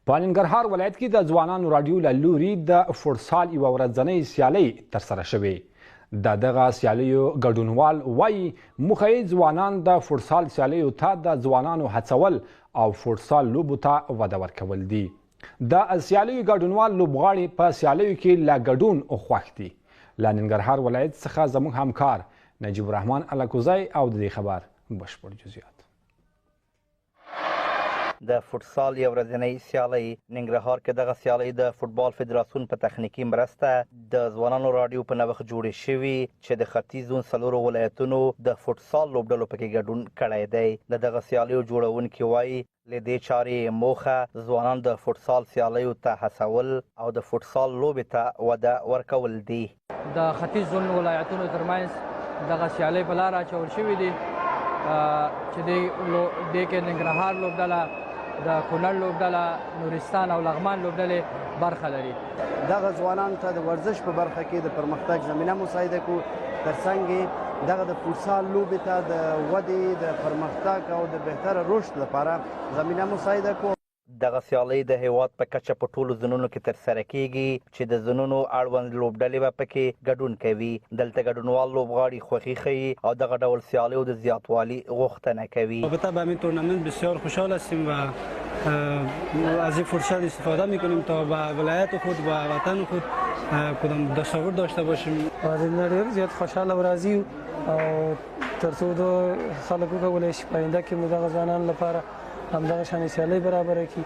په ننګرهار ولایت کې د ځوانانو راډیو له لوري د فوټسال یوه ورځنۍ سیالۍ ترسره شوې. د دغه سیالیو ګډونوال وایي موخه یې ځوانان د فوټسال سیالیو ته د ځوانانو هڅول او فوټسال لوبو ته وده ورکول دي. د سیالیو ګډونوال لوبغاړي په سیالیو کې له ګډون خوښ دي. له ننګرهار ولایت څخه زموږ همکار نجیب الرحمن الکوزی او د دې خبر بشپړ جزئیات. د فوټسال یو ورځنۍ سیالۍ ننګرهار کې دغه سیالۍ د فوټبال فدراسیون په تخنیکي مرسته د ځوانانو راډیو په نوښت جوړې شوي چې د ختیځو څلورو ولایتونو د فوټسال لوبډلو پکې ګډون کړی دی. د دغه سیالیو جوړونکي وایي له دې چارې موخه ځوانان د فوټسال سیالیو ته هڅول او د فوټسال لوبې ته وده ورکول دي. د ختیځو ولایتونو ترمنځ دغه سیالۍ په لاره اچول شوي دي چې دې کې ننګرهار لوبډله، د کونړ لوبډله، نورستان او لغمان لوبډلې برخه لري. دغه ځوانانو ته د ورزش په برخه کې د پرمختګ زمینه مساعده کو، ترڅنګ دغه د فوټسال لوبې ته د ودې، د پرمختګ او د بهتره رشد لپاره زمینه مساعده کو. دغه سیالۍ د هیواد په کچه په ټولو زونونو کې ترسره کیږي چې د زونونو اړوند لوبډلې به پکې ګډون کوي. دلته ګډونوال لوبغاړي خوښي ښیي او دغه ډول سیالیو د زیاتوالي غوښتنه کوي. البته به همین تورنمنت بسیار خوشحال هستیم و از این فرصت استفاده میکنیم تا به ولایت خود و وطن خود کدام دستاورد داشته باشیم. از این ډېر زیات خوشحاله او راضي او ترڅو د خلکو کولی شي په آینده کې مو دغه ځوانانو لپاره همدغه شانې سیالۍ برابره کړي.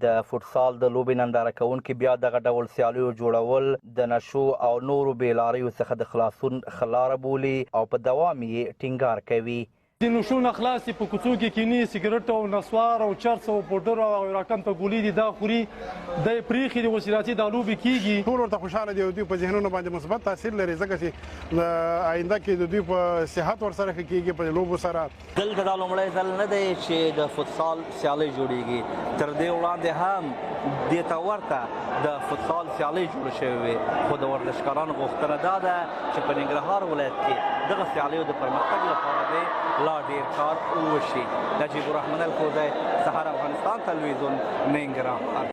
د فوټسال د لوبې ننداره کوونکي بیا دغه ډول سیالیو جوړول د نشو او نورو بېلاریو څخه د خلاصون ښه لاره بولي او په دوام یې ټینګار کوي. د نشو نه خلاص په کوڅو کې کینی، سګرټ او نسوار او چرس او پوډر او راکم په ګولې دي دا خوري، د پریخي د وسیلاتي د لوبې کیږي. ټول ورته خوشاله دي او دوی په ذهنونو باندې مثبت تاثیر لري ځکه چې د آینده کې د دوی په صحت ورسره ښه کیږي په لوبو سره. دلته دا لومړی ځل نه دی چې د فوټسال سیالۍ جوړیږي. تر دې وړاندې هم دې ته ورته د فوټسال سیالۍ جوړې شوې وې، خو د ورزشکارانو غوښتنه دا ده چې په ننګرهار ولایت کې دغه سیالیو د پرمختګ لپاره دی لا ډیر کار وشي. نجیب الرحمن الکوزی، سهار افغانستان تلویزیون، ننګرهار.